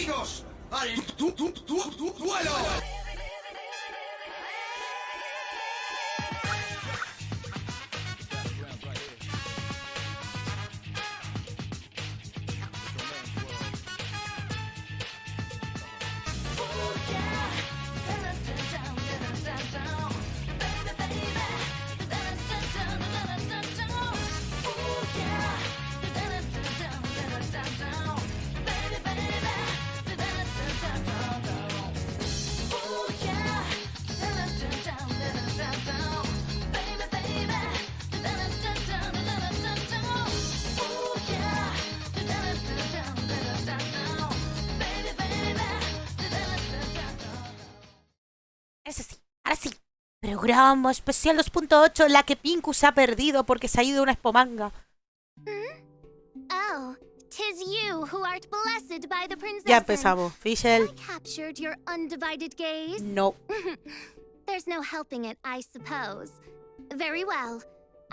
Bienvenidos al duelo. Ahora sí. Programa especial 2.8, la que Pinku se ha perdido porque se ha ido una espomanga. Oh, 'tis you who art blessed by the princess. Ya empezamos. Fischl. I captured your undivided gaze. No. There's no helping it, I suppose. Very well.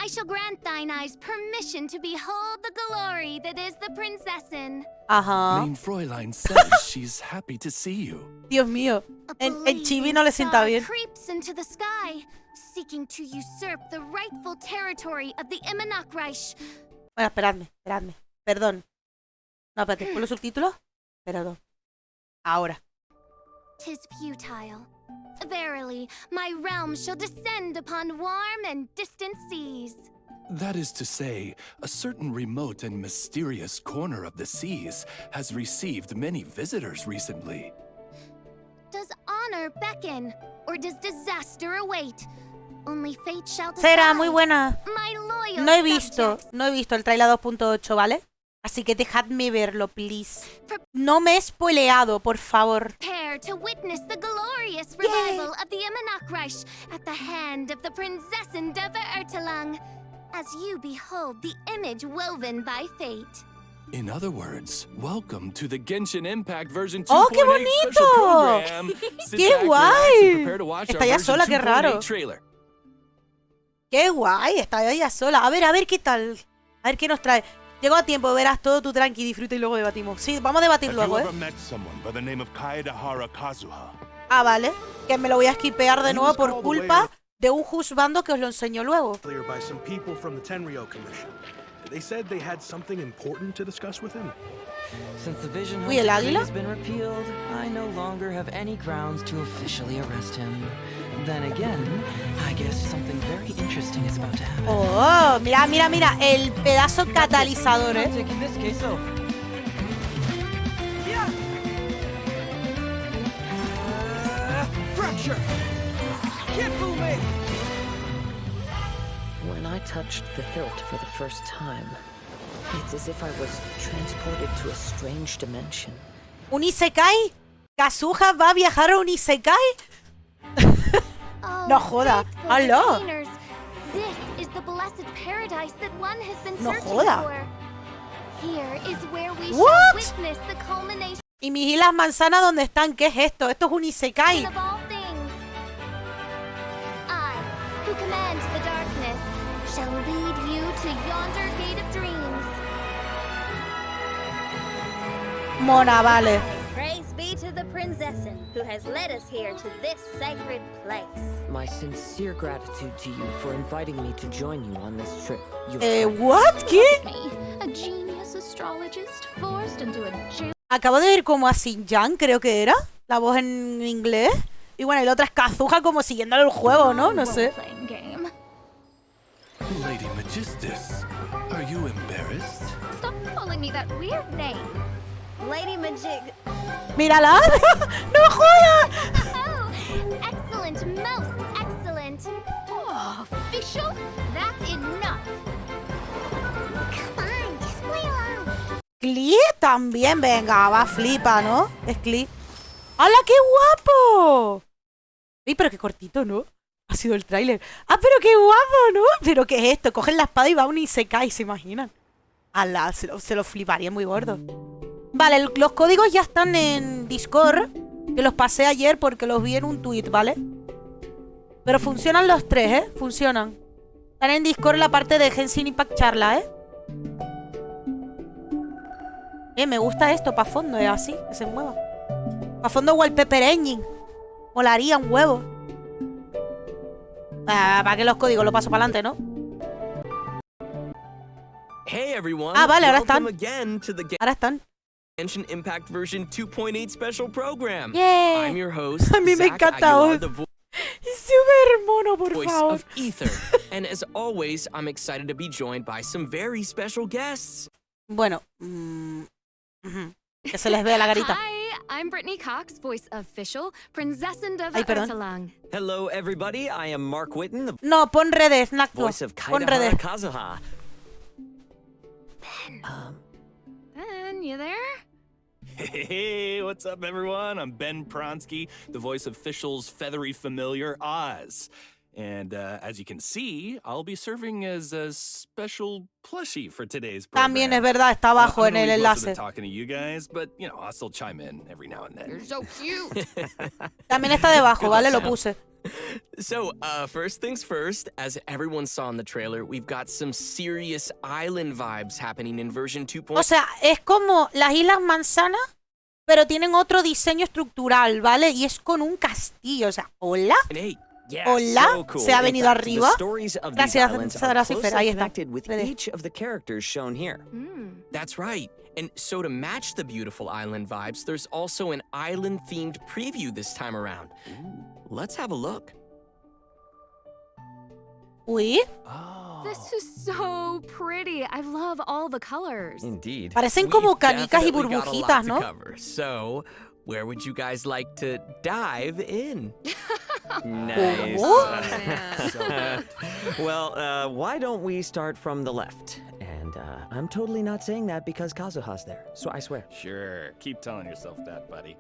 I shall grant thine eyes permission to behold the glory that is the princessin. Ajá. Mein Fräulein says she's happy to see you. Dios mío. En Chibi no le sienta bien. Creeps into the sky, seeking to usurp the rightful territory of the Immonachreich. Bueno, esperadme. Perdón. No, espérate. ¿Con los subtítulos? Perdón. Ahora. 'Tis futile. Verily, my realm shall descend upon warm and distant seas. That is to say, a certain remote and mysterious corner of the seas has received many visitors recently. Does honor beckon, or does disaster await? Only fate shall decide. Será muy buena. My loyal No he subjects. visto el trailer 2.8, ¿vale? Así que dejadme verlo, please. No me he spoileado, por favor. Prepare to witness the glorious revival of the Immonachreich at the hand of the Prinzessin de Vertelung, as you behold the image woven by fate. In other words, welcome to the Genshin Impact version 2.8 ¡Oh, qué special bonito! program. Sit ¡Qué back, relax, guay! and prepare to watch Está our ya version sola, qué 2.8 raro. trailer. ¡Qué guay! Está ella sola. A ver qué tal. A ver qué nos trae. Llegó a tiempo, verás todo tu tranqui, disfruta y luego debatimos. Sí, vamos a debatir luego, ¿eh? Ah, vale. Que me lo voy a skipear de nuevo por culpa de un juzgando que os lo enseño luego. Since the vision Uy, ¿el águila? has been repealed, I no longer have any grounds to officially arrest him. Then again, I guess something very interesting is about to happen. Oh, mira, el pedazo catalizador, I'm ¿eh? taking this case over. Fracture. Can't fool me. When I touched the hilt for the first time, it's as if I was transported to a strange dimension. ¿Un isekai? ¿Kazuha va a viajar a un isekai? Oh, No joda. faithful Aló. retainers, this is the blessed paradise that one has been No searching joda. for. Here is where we What? shall witness the culmination ¿Y mis islas manzanas dónde están? ¿Qué es esto? Esto es un isekai. of all things. I, who command the darkness, shall lead you to yonder gate of dreams. Mona, vale. Praise be to the Prinzessin, who has led us here to this sacred place. My sincere gratitude to you for inviting me to join you on this trip. ¿What? ¿Qué? Me, a genius astrologist forced into a Acabo de ver como a Xinjiang, creo que era. La voz en inglés. Y bueno, y la otra es Kazuha como siguiéndole el juego, ¿no? No sé. role-playing game. Lady Magistus, are you embarrassed? Stop calling me that weird name. Lady Majig. ¡Mírala! ¡No jodas! Oh, excellent, most excellent. Oh, official? That's enough. Come on, just play along. Clee también, venga, va, flipa, ¿no? Es Clee. ¡Hala, qué guapo! ¡Ey, pero qué cortito, ¿no? Ha sido el tráiler. ¡Ah, pero qué guapo!, ¿no? ¿Pero qué es esto? Cogen la espada y va un isekai, ¿se imaginan? ¡Hala! Se lo fliparía muy gordo. Vale, los códigos ya están en Discord, que los pasé ayer porque los vi en un tweet, ¿vale? Pero funcionan los tres, ¿eh? Funcionan. Están en Discord en la parte de Genshin Impact Charla, ¿eh? Me gusta esto para fondo, es así, que se mueva. Para fondo wallpaper engine. Molaría un huevo. ¿Para qué los códigos? Lo paso para adelante, ¿no? Hey everyone. Ah, vale, ahora están. Welcome again to the Ahora están. Genshin Impact version 2.8 special program. Yeah. I'm your host. A mí me Zach encanta Aguilar, hoy. the Es súper mono, por voice favor. of Ether. And as always, I'm excited to be joined by some very special guests. Bueno. Que se les vea la garita. Hi, I'm Brittany Cox, voice official, Prinzessin of Ay, perdón. Ertalang. Hello, everybody. I am Mark Whitten, the No, pon redes, Nacto. voice of Pon Kaidahara redes. Kazuha. Ben, you there? Hey, what's up, everyone? I'm Ben Pronsky, the voice of Fischl's feathery familiar, Oz. And as you can see, I'll be serving as a special plushie for today's program. También es verdad, está abajo en el enlace. Talking to you guys, but you know, I'll still chime in every now and You're then. so cute. También está debajo, ¿vale? Lo puse. So, first things first, as everyone saw in the trailer, we've got some serious island vibes happening in version 2.0. O sea, es como las Islas Manzanas, pero tienen otro diseño estructural, ¿vale? Y es con un castillo, o sea, ¿hola? Hey, Yeah, Hola, so cool. se ha In venido fact, arriba. The stories of these Gracias, islands Sara are Cifer, closely ahí está. connected with Redes. each of the characters shown here. that's right. And so to match the beautiful island vibes, there's also an island-themed preview this time around. Let's have a look. Uy, Oh. This is so pretty. I love all the colors. Indeed. parecen como We've canicas y definitely got a lot burbujitas, to ¿no? cover. So, where would you guys like to dive in? Nice. Oh, Well, why don't we start from the left? And I'm totally not saying that because Kazuha's there, so I swear. Sure, keep telling yourself that, buddy.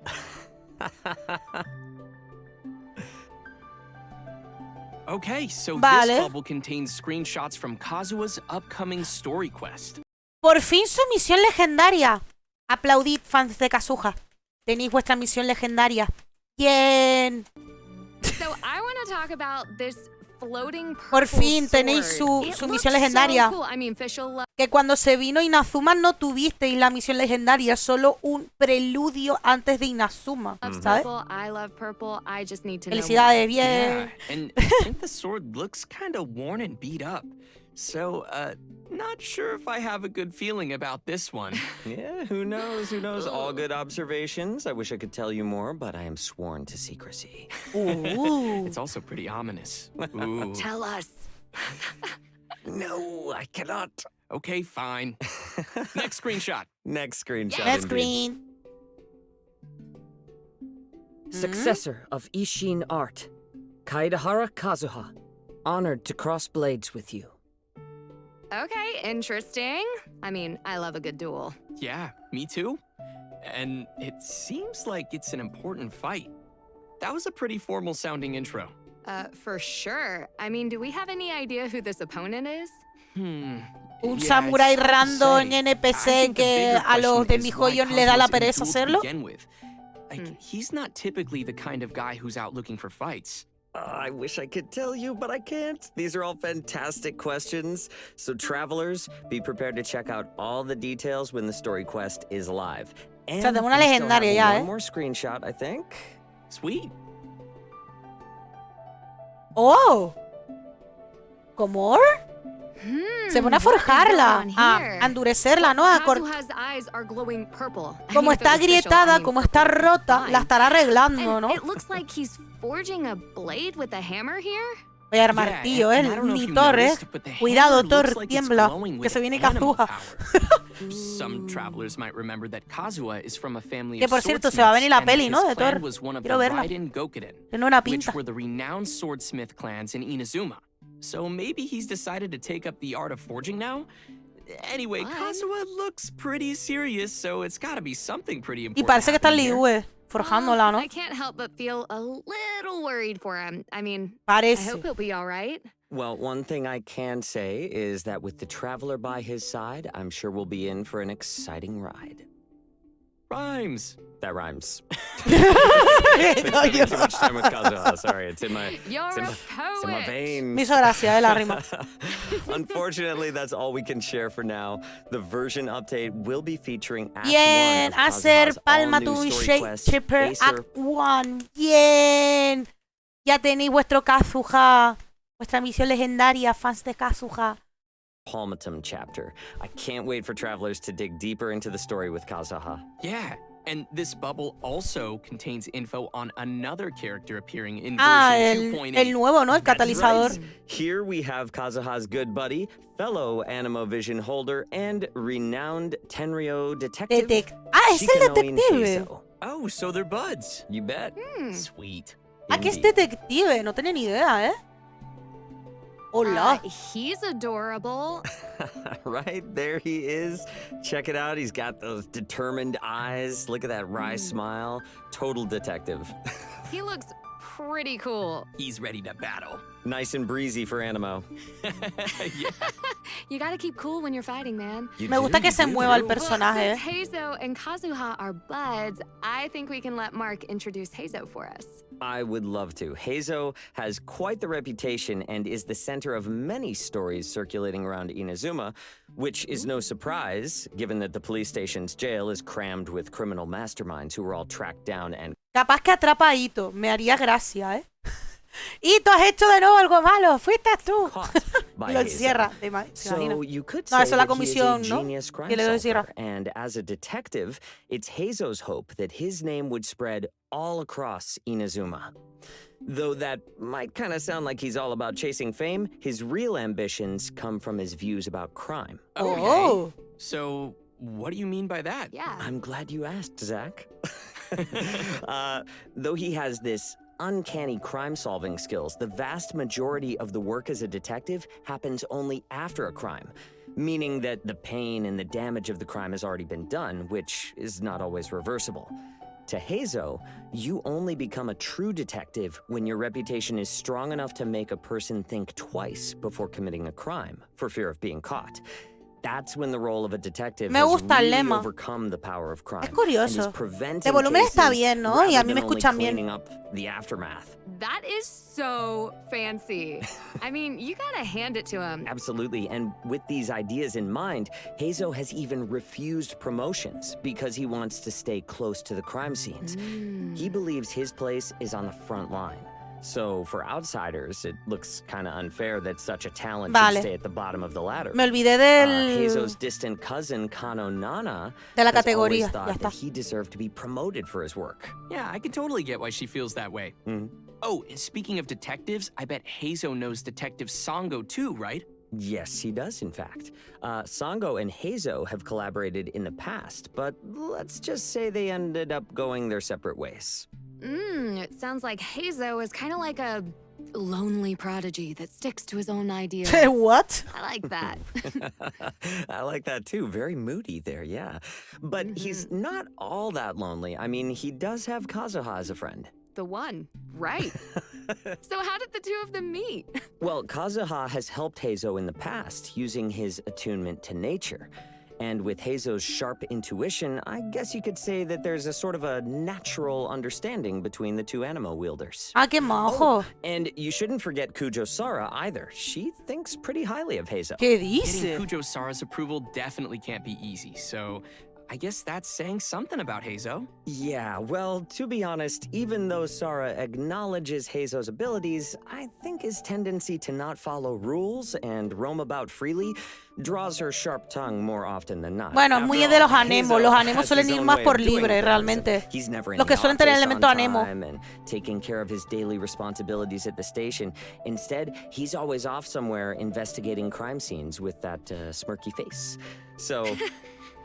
Okay, so Vale. this bubble contains screenshots from Kazuha's upcoming story quest. Por fin su misión legendaria. Aplaudid, fans de Kazuha. Tenéis vuestra misión legendaria. Bien. So I want to talk about this floating Por purple fin tenéis sword. su It misión looks legendaria. So cool. I mean, Fischl Que cuando se vino Inazuma no tuvisteis la misión legendaria, solo un preludio antes de Inazuma, loves ¿sabes? purple. I love purple. I just need to know more. Felicidades, bien. Yeah, and I think the sword looks kind of worn and beat up. So, not sure if I have a good feeling about this one. Yeah, who knows? Who knows? All good observations. I wish I could tell you more, but I am sworn to secrecy. It's also pretty ominous. Ooh. Tell us. No, I cannot. Okay, fine. Next screenshot. Next screenshot. Let's indeed. green. Successor of Ishin art, Kaidahara Kazuha, honored to cross blades with you. Okay, interesting. I mean, I love a good duel. Yeah, me too. And it seems like it's an important fight. That was a pretty formal sounding intro. For sure. I mean, do we have any idea who this opponent is? Un Yeah, samurái it's hard to random say. I NPC think the que bigger a los de question is why Mihoyon le da la Kazuha's in the pereza duel to hacerlo. begin with. Like, he's not typically the kind of guy who's out looking for fights. I wish I could tell you, but I can't. These are all fantastic questions. So, travelers, be prepared to check out all the details when the story quest is live. And sea, tengo una we still have legendaria ya, one ¿eh? more screenshot, I think. Sweet. ¡Oh! ¿Cómo? Se pone a forjarla, a endurecerla, ¿no? A Kazuha's eyes are glowing purple. I como mean, if it está was Fischl, I agrietada, mean, como purple está would be rota, fine. la estará arreglando, And ¿no? it looks like he's forging a blade with a hammer here. Voy a dar Yeah, martillo, and I don't know ni if you Thor, noticed, but the Cuidado, hammer Thor, looks like it's tiembla, glowing que with se viene animal Kazuha. power. Some travelers might remember that Kazuha is from a family Que of por cierto, se va a venir la swordsmiths, peli, and ¿no? his De clan Thor. was one of Quiero the verla. Raiden Gokuden, Tiene una which pinta. were the renowned swordsmith clans in Inazuma. So maybe he's decided to take up the art of forging now? Anyway, What? Kazuha looks pretty serious, so it's gotta be something pretty Y important. parece que está happening here. Liu forjándola, ¿no? I can't help but feel a little worried for him. I mean, I Parece. hope he'll be all right. Well, one thing I can say is that with the traveler by his side, I'm sure we'll be in for an exciting ride. Rhymes. That rhymes. Spending too much time with Kazuha. Sorry, it's in my vein. Me hizo gracia, la rima. Unfortunately, that's all we can share for now. The version update will be featuring Act 1 Bien, of hacer Kazuha's palma all-new tu story quest, Shaper Acer Act 1. Bien. Ya tenéis vuestro Kazuha. Vuestra misión legendaria, fans de Kazuha. Palmatum chapter. I can't wait for travelers to dig deeper into the story with Kazuha. Yeah, and this bubble also contains info on another character appearing in el version 2.8. nuevo, ¿no? El That's catalizador. right. Here we have Kazuha's good buddy, fellow Animo Vision holder, and renowned Tenryo detective. Es el Shikanoi detective. Heizo. Oh, so they're buds. You bet. Sweet. Ah, que es Indeed. detective. No tenía ni idea, ¿eh? Hola. He's adorable. Right, there he is. Check it out. He's got those determined eyes. Look at that wry smile. Total detective. He looks pretty cool. He's ready to battle. Nice and breezy for Animo. Yeah. You gotta keep cool when you're fighting, man. Me gusta que se mueva el personaje. Well, since Heizo and Kazuha are buds, I think we can let Mark introduce Heizo for us. I would love to. Heizo has quite the reputation and is the center of many stories circulating around Inazuma, which is no surprise, given that the police station's jail is crammed with criminal masterminds who were all tracked down and Capaz que atrapa a Ito. Me haría gracia, ¿eh? Ito, has hecho de nuevo algo malo. Fuiste tú. caught Y by lo Heizo. encierra. ¿Te imagino? So you could No, say eso es la that he is a comisión, ¿no? genius crime Y le lo solver, encierra. and as a detective, it's Heizo's hope that his name would spread all across Inazuma. Though that might kind of sound like he's all about chasing fame, his real ambitions come from his views about crime. Okay. Oh. So, what do you mean by that? Yeah. I'm glad you asked, Zach. Though he has this uncanny crime-solving skills, the vast majority of the work as a detective happens only after a crime, meaning that the pain and the damage of the crime has already been done, which is not always reversible. To Heizo, you only become a true detective when your reputation is strong enough to make a person think twice before committing a crime, for fear of being caught. That's when the role of a detective Me has gusta el really lema. overcome the power of crime. Es curioso. And is preventing De volumen está cases bien, ¿no? Y a rather mí me than only escuchan bien. cleaning up the aftermath. That is so fancy. I mean, you gotta hand it to him. Absolutely, and with these ideas in mind, Heizo has even refused promotions because he wants to stay close to the crime scenes. He believes his place is on the front line. So, for outsiders, it looks kind of unfair that such a talent Vale. should stay at the bottom of the ladder. Me olvidé del... Heizo's distant cousin, Kano Nana, De la has always categoría. Ya thought está. that he deserved to be promoted for his work. Yeah, I can totally get why she feels that way. Mhm. Oh, and speaking of detectives, I bet Heizo knows Detective Sango too, right? Yes, he does, in fact. Sango and Heizo have collaborated in the past, but let's just say they ended up going their separate ways. It sounds like Heizo is kind of like a lonely prodigy that sticks to his own ideas. What? I like that. I like that too. Very moody there, yeah. But he's not all that lonely. I mean, he does have Kazuha as a friend. The one, right? So how did the two of them meet? Well, Kazuha has helped Heizo in the past, using his attunement to nature. And with Heizo's sharp intuition, I guess you could say that there's a sort of a natural understanding between the two Animo wielders. Ah, qué majo. And you shouldn't forget Kujo Sara either. She thinks pretty highly of Heizo. ¿Qué Getting dice? Kujo Sara's approval definitely can't be easy, so I guess that's saying something about Heizo. Yeah, well, to be honest, even though Sara acknowledges Heizo's abilities, I think his tendency to not follow rules and roam about freely draws her sharp tongue more often than not. Bueno, es muy de los anemos. Los anemos Heizo suelen has ir his más own por way of doing libre, things. realmente. He's never in Los que the suelen tener office elemento on anemo. time and taking care of his daily responsibilities at the station. Instead, he's always off somewhere investigating crime scenes with that smirky face. So...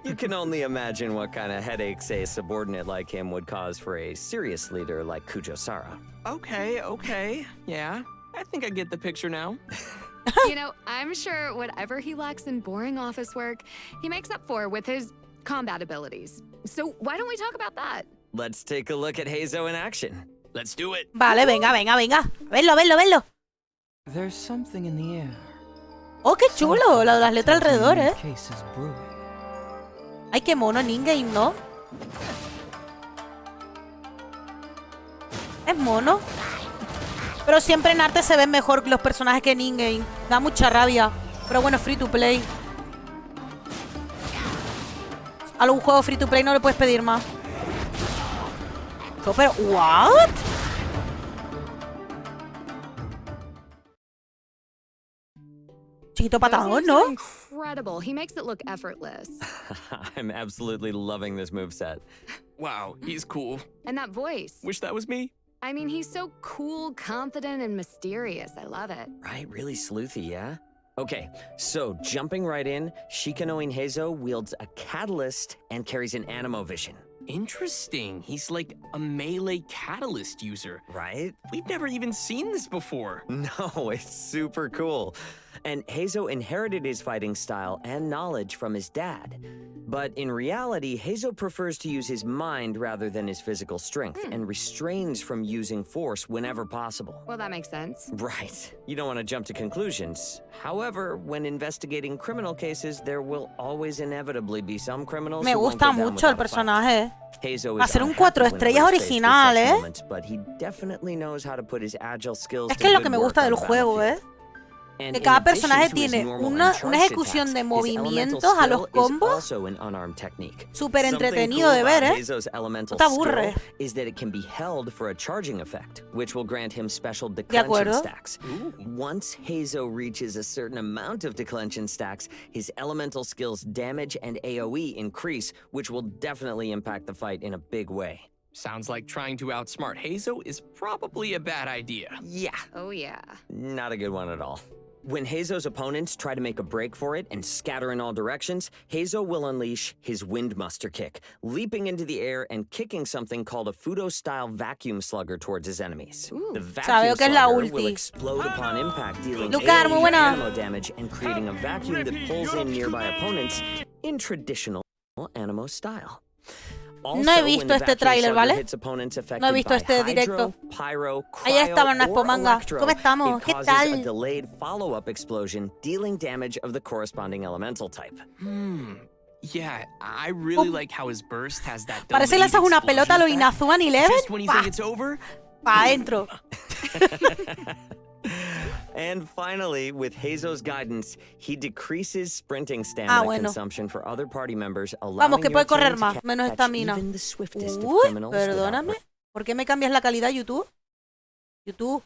You can only imagine what kind of headaches a subordinate like him would cause for a serious leader like Kujo Sara. Okay. Yeah, I think I get the picture now. You know, I'm sure whatever he lacks in boring office work, he makes up for with his combat abilities. So why don't we talk about that? Let's take a look at Heizo in action. Let's do it. Vale, venga. Verlo. There's something in the air. Oh, qué chulo. Las letras alrededor, A ¿eh? case is brewing. Ay, qué mono en in-game, ¿no? Es mono. Pero siempre en arte se ven mejor los personajes que en in-game. Da mucha rabia. Pero bueno, free to play. A un juego free to play no le puedes pedir más. Pero, ¿what? Chiquito patadón, ¿no? Incredible. He makes it look effortless. I'm absolutely loving this moveset. Wow, he's cool. And that voice. Wish that was me. I mean, he's so cool, confident, and mysterious. I love it. Right, really sleuthy, yeah? Okay, so jumping right in, Shikanoin Heizo wields a catalyst and carries an animo vision. Interesting. He's like a melee catalyst user. Right? We've never even seen this before. No, it's super cool. And Heizo inherited his fighting style and knowledge from his dad. But in reality, Heizo prefers to use his mind rather than his physical strength and restrains from using force whenever possible. Well, that makes sense. Right. You don't want to jump to conclusions. However, when investigating criminal cases, there will always inevitably be some criminals Me who won't gusta go down mucho el without a fight. personaje. Heizo Va a is ser un unhappy 4 whenever estrellas he's faced with original, such ¿eh? moments, but he definitely knows how to put his agile skills Es to que es lo good que me work gusta on del the juego, ¿eh? battlefield. And Que in cada addition personaje to his tiene normal una uncharged ejecución attacks, de his elemental movimientos a los skill is combos also an unarmed technique. súper Something entretenido cool de ver, about ¿eh? Heizo's elemental No te aburre. skill is that it can be held for a charging effect, which will grant him special De declension acuerdo. stacks. Once Heizo reaches a certain amount of declension stacks, his elemental skill's damage and AoE increase, which will definitely impact the fight in a big way. Sounds like trying to outsmart Heizo is probably a bad idea. Yeah, Oh, yeah. not a good one at all. When Heizo's opponents try to make a break for it and scatter in all directions, Heizo will unleash his Windmuster kick, leaping into the air and kicking something called a Fudo-style vacuum slugger towards his enemies. The vacuum Sabeo que es la slugger will ulti. explode upon impact, dealing Lucar, muy AoE buena. animo damage and creating a vacuum that pulls in nearby opponents in traditional animo style. No he visto este tráiler, ¿vale? No he visto este directo. Ahí estaba en una espomanga. ¿Cómo estamos? ¿Qué tal? A delayed follow-up explosion, dealing damage of the corresponding elemental type. Yeah, I really like how his burst has that Parece que delayed lanzas una explosion pelota a lo effect. Inazuma Eleven. Just when you Pa, think it's over, pa adentro. And finally, with Heizo's guidance, he decreases sprinting stamina bueno. consumption for other party members, allowing Vamos, que puede your correr team más, to menos catch estamina. even the swiftest of Uy, criminals without perdóname. ¿Por qué me cambias la calidad, YouTube? YouTube,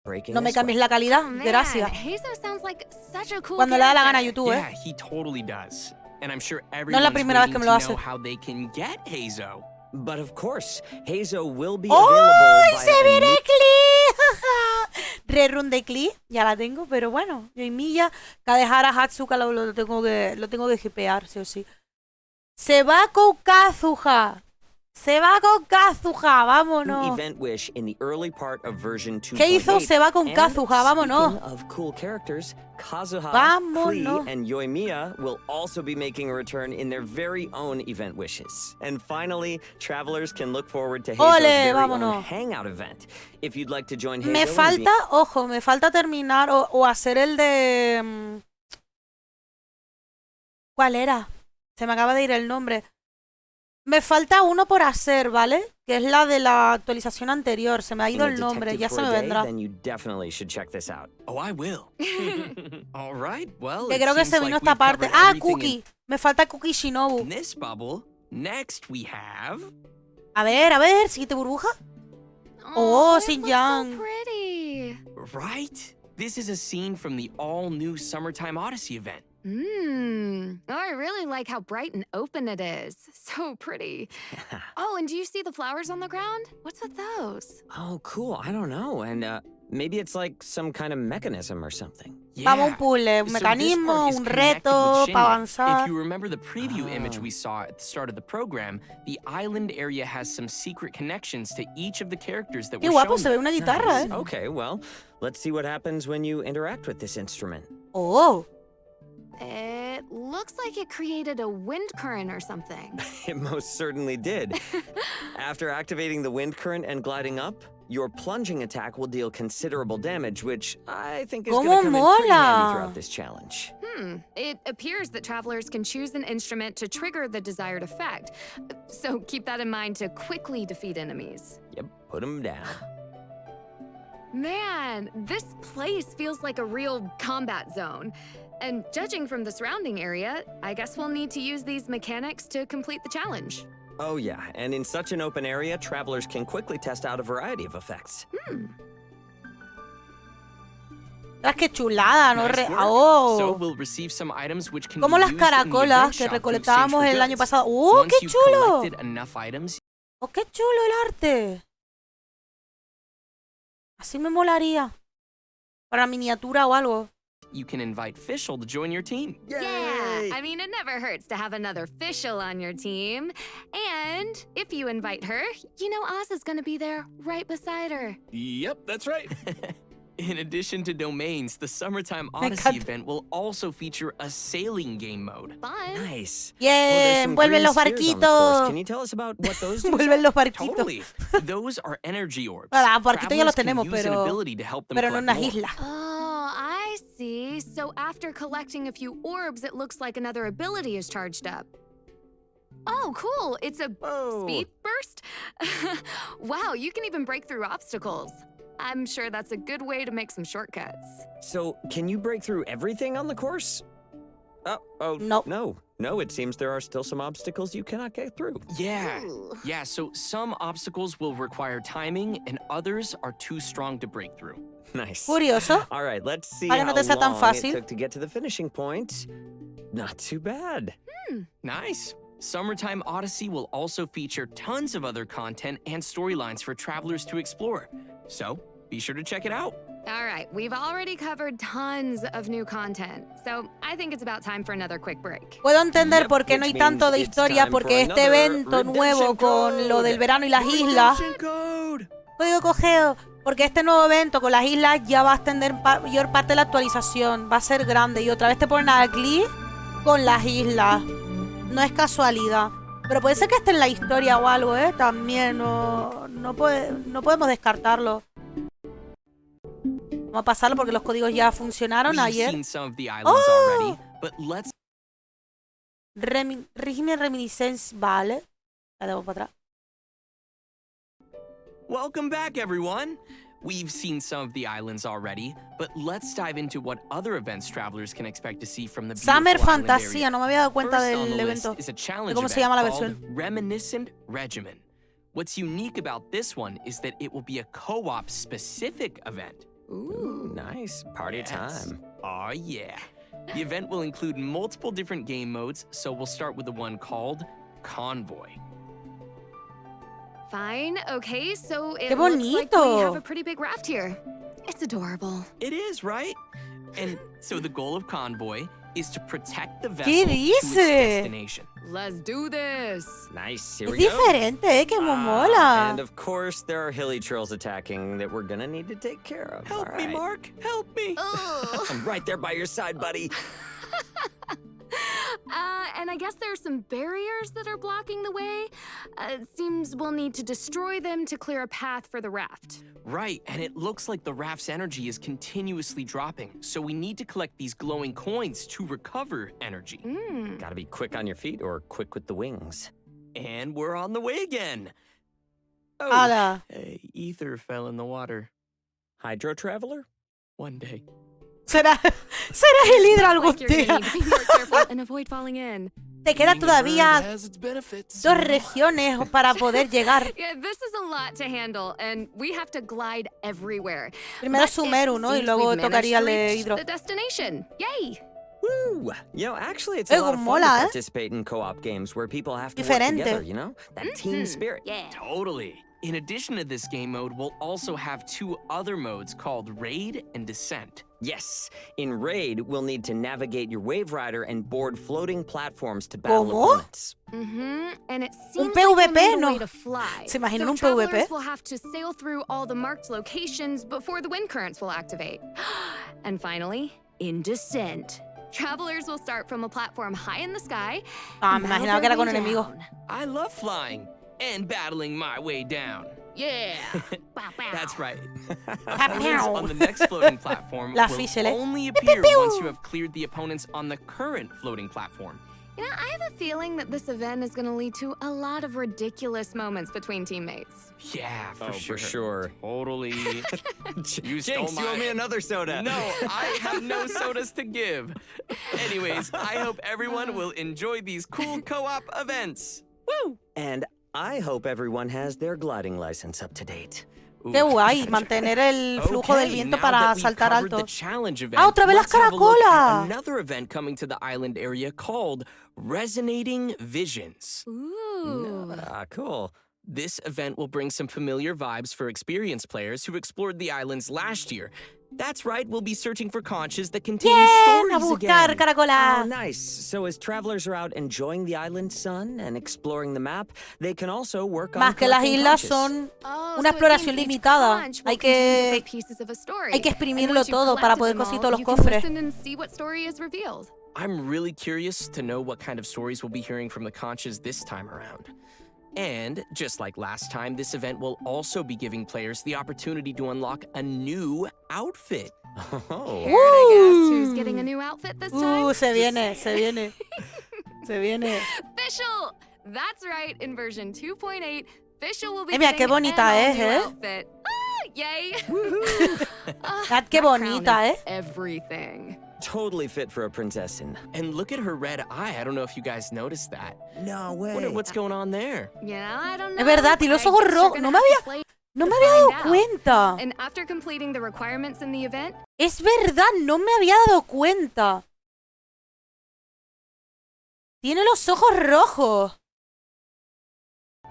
breaking no me a sweat. cambies la calidad. Man, Gracias. Heizo sounds like such a cool Cuando le da la gana a character. YouTube, yeah, ¿eh? he totally does. And I'm sure No es everyone's la primera vez que waiting me to lo know hace. how they can get Heizo. But of course, Heizo will be ¡Oh! available ¡Se via a viene new Klee! Rerun de Klee, ya la tengo, pero bueno, yo y Milla, Kadehara Hatsuka lo tengo que hipear, sí o sí. Se va con Kazuha. Se va con Kazuha, vámonos. event wish in the early part of version 2.8. ¿Qué hizo? Se va con And Kazuha, vámonos. speaking of cool characters, Kazuha, Vámonos. Klee, and Yoimiya will also be making a return in their very own event wishes. And finally, travelers can look forward to Heizo's Ole, very vámonos. own hangout event. If you'd like to join Heizo Me and falta, ojo, me falta terminar o hacer el de... ¿Cuál era? Se me acaba de ir el nombre. Me falta uno por hacer, ¿vale? Que es la de la actualización anterior. Se me ha ido being el a nombre, detective ya for se a me day, vendrá. then you definitely should check this out. Oh, I will. All right, well, Que it creo que seems se vino like esta we've parte. covered Ah, everything Cookie. Me falta Cookie Shinobu. in this bubble. Next, we have... A ver, siguiente burbuja. Oh, it Xin looks Yang. so pretty. Right? This is a scene from the all-new Summertime Odyssey event. Oh, I really like how bright and open it is. So pretty. Oh, and do you see the flowers on the ground? What's with those? Oh, cool. I don't know. And maybe it's like some kind of mechanism or something. Vamos a un puzzle, un So this mecanismo, part is un connected reto with para Shinra. avanzar. If you remember the preview image we saw at the start of the program, the island area has some secret connections to each of the characters that Qué were guapo, shown. se ve una guitarra, ¿eh? Okay, well, let's see what happens when you interact with this instrument. Oh, It looks like it created a wind current or something. It most certainly did. After activating the wind current and gliding up, your plunging attack will deal considerable damage, which I think is going to ¿Cómo come in pretty mola? handy throughout this challenge. It appears that travelers can choose an instrument to trigger the desired effect. So keep that in mind to quickly defeat enemies. Yep, put them down. Man, this place feels like a real combat zone. And judging from the surrounding area, I guess we'll need to use these mechanics to complete the challenge. Oh yeah, and in such an open area, travelers can quickly test out a variety of effects. ¡Qué chulada! ¿No? Nice work. ¡Oh! So we'll receive some items which can Como be las used in the caracolas event que shop to recolectábamos exchange for el año goods. pasado. ¡Oh, Once qué you've chulo! collected enough items, ¡Oh, qué chulo el arte! Así me molaría. Para miniatura o algo. you can invite Fischl to join your team. Yeah, I mean, it never hurts to have another Fischl on your team. And if you invite her, you know Oz is gonna be there right beside her. Yep, that's right. In addition to domains, the Summertime Odyssey event will also feature a sailing game mode. Fun. Nice. Yeah, vuelven los barquitos. Can you tell us about what those do? Vuelven los barquitos. Totally. Those are energy orbs. Bueno, barquitos ya los Travelers tenemos, can use an pero ability to help them no en collect unas more. islas. Oh, I see. So after collecting a few orbs, it looks like another ability is charged up. Oh, cool. It's a speed burst? Wow, you can even break through obstacles. I'm sure that's a good way to make some shortcuts. So, can you break through everything on the course? Nope. No, it seems there are still some obstacles you cannot get through. Yeah, so some obstacles will require timing and others are too strong to break through. Nice. Curioso. All right, let's see Para que how no te sea tan long fácil. it took to get to the finishing point. Not too bad. Nice. Summertime Odyssey will also feature tons of other content and storylines for travelers to explore. So, be sure to check it out. All right, we've already covered tons of new content, so I think it's about time for another quick break. Puedo entender por qué no which hay tanto de means it's historia, time porque for este another evento nuevo redemption con lo del code. verano y las islas, código cogeo, porque este nuevo evento con las islas ya va a extender mayor parte de la actualización, va a ser grande y otra vez te ponen a Glee con las islas. No es casualidad, pero puede ser que esté en la historia o algo, también no podemos descartarlo. Vamos a pasarlo porque los códigos ya funcionaron We've ayer. seen some of the islands already, but let's Régimen reminiscence, vale. La debo para atrás. Welcome back, everyone. We've seen some of the islands already, but let's dive into what other events travelers can expect to see from the Summer beautiful island Fantasía, area. no me había dado cuenta First on del the list evento. is a challenge ¿Cómo se event llama la called versión? Reminiscent Regimen. What's unique about this one is that it will be a co-op specific event. Ooh, nice. Party Yes. time. Aw, yeah. The event will include multiple different game modes, so we'll start with the one called Convoy. Fine, okay, so it ¡Qué looks like bonito! we have a pretty big raft here. It's adorable. It is, right? And so the goal of Convoy is to protect the vessel ¿Qué to its dice? destination. Let's do this. Nice. Here Es we go. diferente, que me mola. And of course, there are hilly trolls attacking that we're gonna need to take care of. Help All me, right. Mark! Help me! Ugh. I'm right there by your side, buddy. And I guess there are some barriers that are blocking the way. It seems we'll need to destroy them to clear a path for the raft. Right, and it looks like the raft's energy is continuously dropping, so we need to collect these glowing coins to recover energy. Gotta be quick on your feet or quick with the wings. And we're on the way again! Oh, Ala. ether fell in the water. Hydro Traveler? One day. Será el hidro algún Like you're gonna día. need to be more careful and avoid falling in. Te queda Being a bird todavía has its benefits. 2 regiones para poder llegar. Yeah, this is a lot to handle, and we have to glide everywhere. Primero But it Sumeru, ¿no? Y seems luego we've managed tocaría to el de reach hidro. the destination. Yay! Woo! You know, actually, it's a lot of fun mola, to eh? participate in co-op games where people have to work Diferente. together, you know? That team spirit. Yeah. Totally. In addition to this game mode, we'll also have 2 other modes called Raid and Descent. Yes. In Raid, we'll need to navigate your Wave Rider and board floating platforms to battle ¿Cómo? opponents. And it Un seems like we'll PvP, need a ¿no? way to fly. ¿Se imaginan So un travelers PvP? will have to sail through all the marked locations before the wind currents will activate. And finally, in descent. Travelers will start from a platform high in the sky. Ah, and me battle imaginaba que their era con way enemigos. down. I love flying and battling my way down. Yeah. Bow, bow. That's right. Pow. Opponents on the next floating platform La will fichele. only Piu, piu, appear piu. once you have cleared the opponents on the current floating platform. You know, I have a feeling that this event is going to lead to a lot of ridiculous moments between teammates. Yeah, for sure. For sure. Totally. You stole Jinx, you owe me another soda. No, I have no sodas to give. Anyways, I hope everyone will enjoy these cool co-op events. Woo! And I hope everyone has their gliding license up to date. Qué guay, mantener el flujo del viento para saltar alto. Ah, otra vez las caracolas. Another event coming to the island area called Resonating Visions. Ooh. Ah, cool. This event will bring some familiar vibes for experienced players who explored the islands last year. That's right, we'll be searching for conches that contain Bien, a stories buscar again. caracolas. Oh, nice. So as travelers are out enjoying the island sun and exploring the map, they can also work on Más que las collecting islas conches. son Oh, una so it exploración means each limitada. conch Hay will contain que different pieces of a story. hay que And exprimirlo once you've todo para collected poder them coger all, todos los you can cofres. listen and see what story is revealed. I'm really curious to know what kind of stories we'll be hearing from the conches this time around. And, just like last time, this event will also be giving players the opportunity to unlock a new outfit. Oh. Care to guess who's getting a new outfit this time? Se viene, se viene. Se viene. Fischl! That's right, in version 2.8, Fischl will be Mira, qué getting bonita an es, all-new ¿eh? outfit. Ah, yay! Mirad qué bonita, That crown is everything. Totally fit for a princessin. And look at her red eye. I don't know if you guys noticed that. No way. What's going on there? You know, I don't know. Es verdad, tiene los I ojos guess you're rojos. gonna No me have to había, play no to me había dado find out. cuenta. And after completing the requirements in the event, Es verdad, no me había dado cuenta. Tiene los ojos rojos.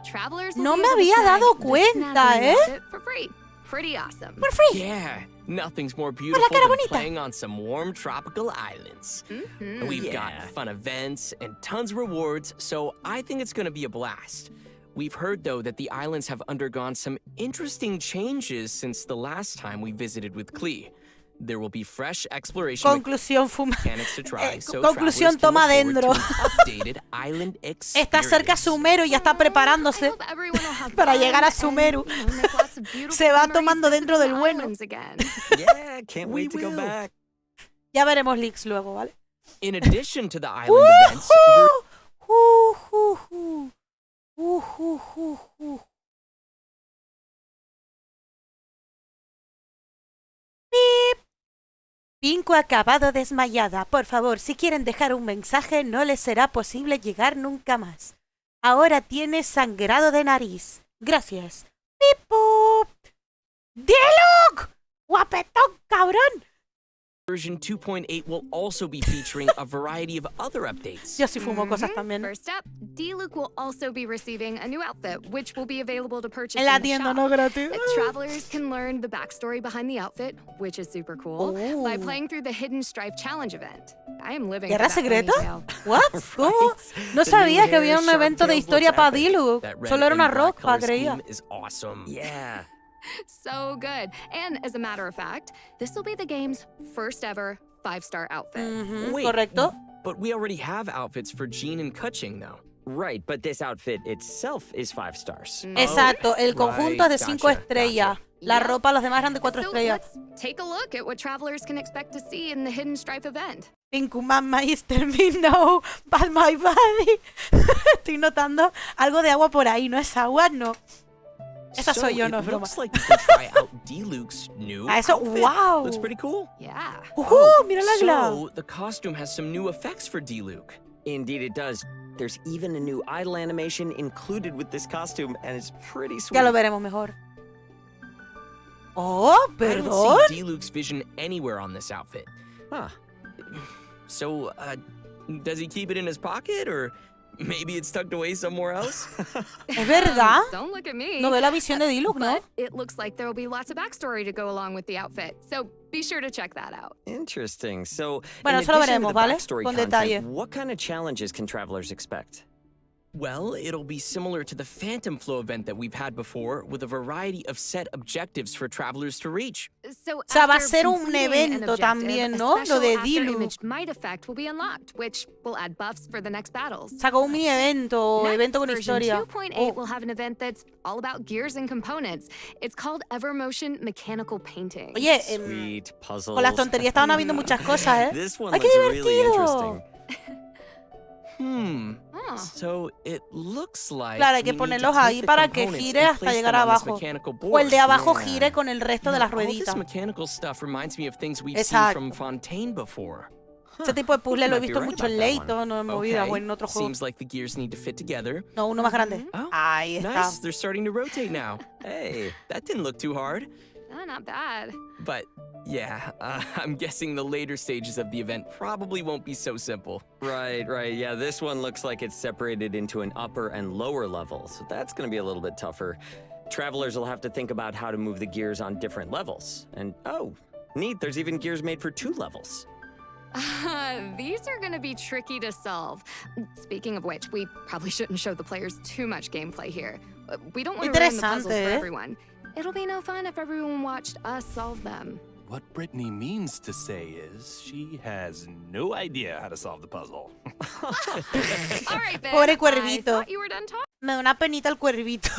travelers will No be me able to había snag dado the cuenta, snazzy ¿eh? outfit for free. Pretty awesome. Por free. Yeah, nothing's more beautiful cara than bonita. playing on some warm tropical islands. Mhm. We've got fun events and tons of rewards, so I think it's gonna be a blast. We've heard, though, that the islands have undergone some interesting changes since the last time we visited with Klee. There will be fresh exploration Conclusión fuma. mechanics to try, so conclusión, travelers can toma look forward dentro. to an updated island Está cerca experience. Sumeru y ya está I preparándose hope everyone will have para fun llegar a and, Sumeru. you know, make lots of beautiful Se va memories tomando dentro visiting del the bueno. islands again. Yeah, can't We wait to go will. back. Ya veremos leaks luego, ¿vale? In addition to the island events, Pip. Pinco acabado desmayada. Por favor, si quieren dejar un mensaje, no les será posible llegar nunca más. Ahora tiene sangrado de nariz. Gracias. Pipo. ¡Diluc! ¡Guapetón, cabrón! version 2.8 will also be featuring a variety of other updates. Yo sí fumo cosas también. First up, D-Luke will also be receiving a new outfit, which will be available to purchase En la in the tienda, shop. no gratis. Travelers can learn the backstory behind the outfit, which is super cool, by Oh. playing through the Hidden Strife Challenge event. I am living ¿Guerra for that secreta? ponytail. ¿What? ¿Cómo? No The sabía new que había hair, un evento de sharp-tailed historia looks para epic. Diluc. That red Solo era and una black ropa, color creía. scheme is awesome. Yeah. So good. And as a matter of fact, this will be the game's first ever 5-star outfit. Ujú, Wait, ¿correcto? But we already have outfits for Jean and Kuching, though. Right, but this outfit itself is 5 stars. Exacto, el conjunto es de 5 gotcha, estrellas. gotcha. La Yep. ropa, los demás eran de 4 So estrellas. let's take a look at what travelers can expect to see in the Hidden Strife event. Pinku Mama is tell me no, but my body. Estoy notando algo de agua por ahí, ¿no es agua? No. Esa So soy yo, it no es broma. looks like you can try out D-Luke's new Ah, eso, outfit. wow. Looks pretty cool. Yeah. Mira la gla. So the costume has some new effects for D-Luke. Indeed it does. There's even a new idle animation included with this costume, and it's pretty sweet. Ya lo veremos mejor. Oh, I perdón. don't see D-Luke's vision anywhere on this outfit. Huh. So, does he keep it in his pocket, or maybe it's tucked away somewhere else? Es verdad. Don't look at me. No ve la visión de Diluc, ¿no? But it looks like there will be lots of backstory to go along with the outfit. So be sure to check that out. Interesting. So, Bueno, in eso lo addition to veremos, the ¿vale? backstory Con content, detalle. what kind of challenges can travelers expect? Well, it'll be similar to the Phantom Flow event that we've had before, with a variety of set objectives for travelers to reach. So sea, va a after ser un completing an evento objective, también, a ¿no? Lo special de after Diluc. image might effect will be unlocked, which will add buffs for the next battles. Sacó un mini evento, Next, evento con version historia. 2.8 Oh, will have an event that's all about gears and components. It's called Evermotion Mechanical Painting. Oye, Sweet puzzles. con las tonterías estaban habiendo muchas cosas, ¿eh? This one ¡Ay, qué looks really divertido! interesting. So it looks like Claro, hay que we need to ponerlos take ahí the para que components gire and hasta place llegar them on this abajo. mechanical O el de board. abajo Yeah. gire con el resto de las All this rueditas. mechanical stuff reminds me of things we've seen Exacto. from Fontaine before. Ese tipo de puzzle lo he might be visto right mucho en about that Layton o en movidas o Okay. en otros juegos. Seems like the gears need to fit together. No, uno más grande. Oh, Ahí está. nice. They're starting to rotate now. Hey, that didn't look too hard. Oh, not bad. But yeah, I'm guessing the later stages of the event probably won't be so simple. Right. Yeah, this one looks like it's separated into an upper and lower level, so that's gonna be a little bit tougher. Travelers will have to think about how to move the gears on different levels. And oh, neat, there's even gears made for 2 levels. These are gonna be tricky to solve. Speaking of which, we probably shouldn't show the players too much gameplay here. We don't want to ruin the puzzles for Interesante, ¿eh? everyone. It'll be no fun if everyone watched us solve them. What Brittany means to say is she has no idea how to solve the puzzle. All right, Ben. Pobre I cuervito. thought you were done Me da una penita el cuervito.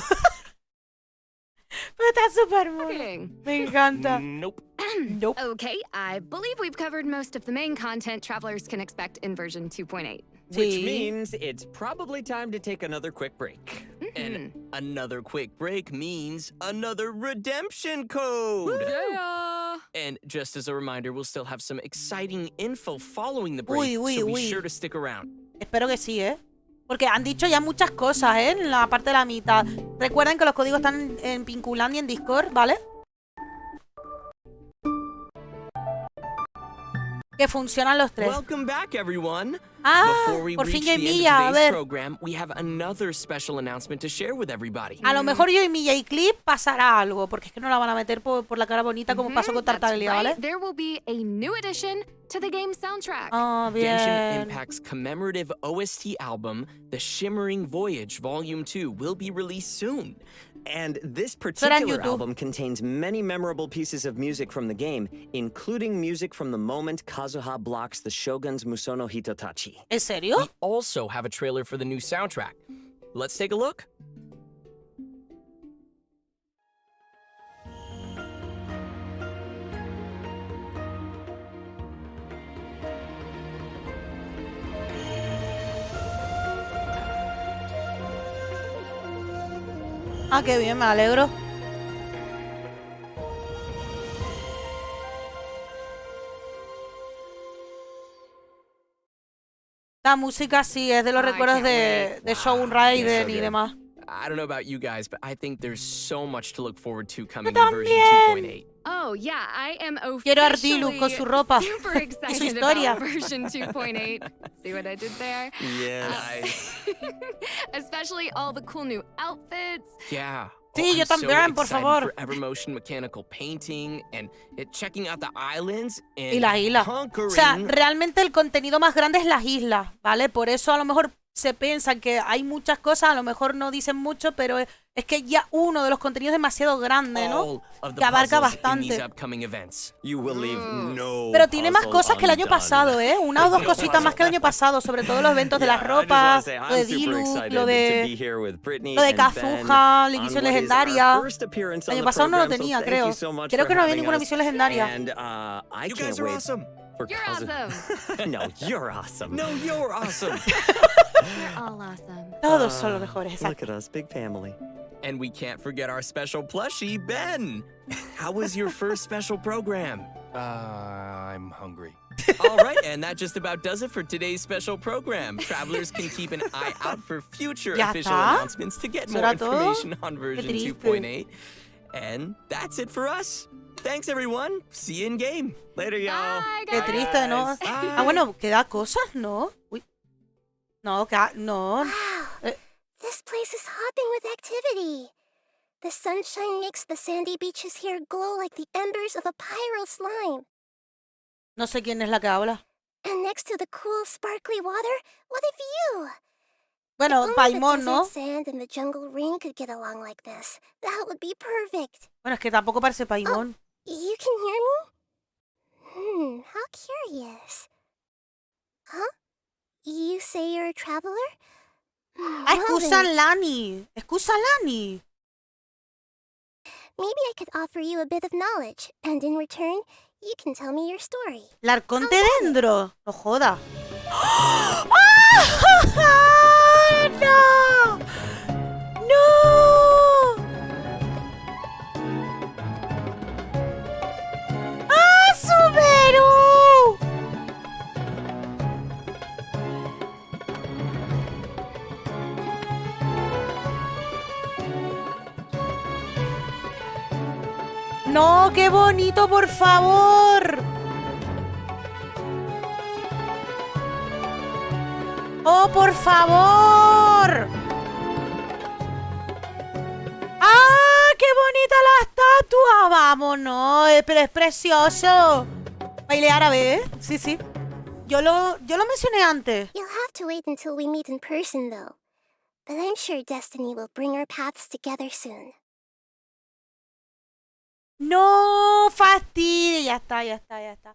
Pero está súper mono. talking. Me encanta. Nope. Nope. Okay, I believe we've covered most of the main content travelers can expect in version 2.8. Which Sí. means it's probably time to take another quick break. And another quick break means another redemption code. Yeah. And just as a reminder, we'll still have some exciting info following the break, Uy, uy, so be uy. sure to stick around. Espero que sí, ¿eh? Porque han dicho ya muchas cosas, ¿eh? En la parte de la mitad. Recuerden que los códigos están en Pinculandi y en Discord, ¿vale? Que funcionan los 3. Welcome back, everyone. Ah, Before we por fin reach yo y the end Milla, a of today's ver. program, we have another special announcement to share with everybody. A lo mejor yo y Milla y Clip pasará algo, porque es que no la van a meter por la cara bonita como pasó con That's Tartaglia, ¿vale? right. There will be a new addition to the game soundtrack. Ah, Genshin bien. Impact's commemorative OST album, The Shimmering Voyage Volume 2, will be released soon. And this Será en particular YouTube. album contains many memorable pieces of music from the game, including music from the moment Kazuha blocks the Shogun's Musono Hitotachi. ¿En serio? We also have a trailer for the new soundtrack. Let's take a look. Ah, qué bien, me alegro. La música sí, es de los I recuerdos can't de wait. Shogun Wow, Raiden so y good. demás. I don't know about you guys, but I think there's so much to look forward to coming Yo in version también. 2.8. Oh, yeah, I am Quiero a officially Ardilu con su ropa super y su excited historia. about version 2.8. See what I did there? Yes. Especially all the cool new outfits. Yeah. Sí, yo I'm so también, por excited favor. for Evermotion mechanical painting and checking out the islands and Y las islas. O sea, conquering. realmente el contenido más grande es las islas, ¿vale? Por eso a lo mejor se piensan que hay muchas cosas, a lo mejor no dicen mucho, pero es que ya uno de los contenidos es demasiado grande, ¿no? all of the Que abarca puzzles in these bastante. upcoming events. You will leave no Pero tiene más puzzle cosas que el año undone. pasado, ¿eh? Una o dos cositas más que el año pasado, sobre todo los eventos de las Yeah, I just ropas, wanna say, lo I'm de super Dilu, excited lo to be de here with Brittany lo de and Ben Kazuha, la on misión what is legendaria. our first appearance on El año the pasado no lo program, so tenía, thank creo. you so much Creo for que no había having ninguna us. misión legendaria. And I You can't guys are wait awesome. for You're Kazuha. No, you're awesome. No, you're awesome. You're all awesome. Todos son los mejores, Look exacto. at us, big family. And we can't forget our special plushie, Ben. How was your first special program? I'm hungry. All right, and that just about does it for today's special program. Travelers can keep an eye out for future ¿Ya official está? announcements to get ¿Eso more era todo? information on version triste. 2.8. And that's it for us. Thanks, everyone. See you in game. Later, y'all. Bye, Qué guys. triste, ¿no? Bye. Ah, bueno, queda cosas, ¿no? Uy. No, no. Wow, this place is hopping with activity. The sunshine makes the sandy beaches here glow like the embers of a pyro slime. No sé quién es la que habla. And next to the cool, sparkly water, what a view! Bueno, Only the Paimon, desert ¿no? sand and the jungle ring could get along like this. That would be perfect. Bueno, es que tampoco parece Paimon. You can hear me? How curious. Huh? You say you're a traveler? Ah, excusa Lani. Excusa Lani. Maybe I could offer you a bit of knowledge, and in return, you can tell me your story. L'arconte dendro. No joda. ¡Ah! ¡No! ¡No! ¡Ah, Sumeru! ¡No, qué bonito, por favor! ¡Oh, por favor! ¡Ah, qué bonita la estatua! ¡Vámonos! Pero es precioso. Baile árabe, ¿eh? Sí, sí. Yo lo mencioné antes. You'll have to wait until we meet in person, though. But I'm sure destiny will bring our paths together soon. No, fastidio. Ya está, ya está, ya está.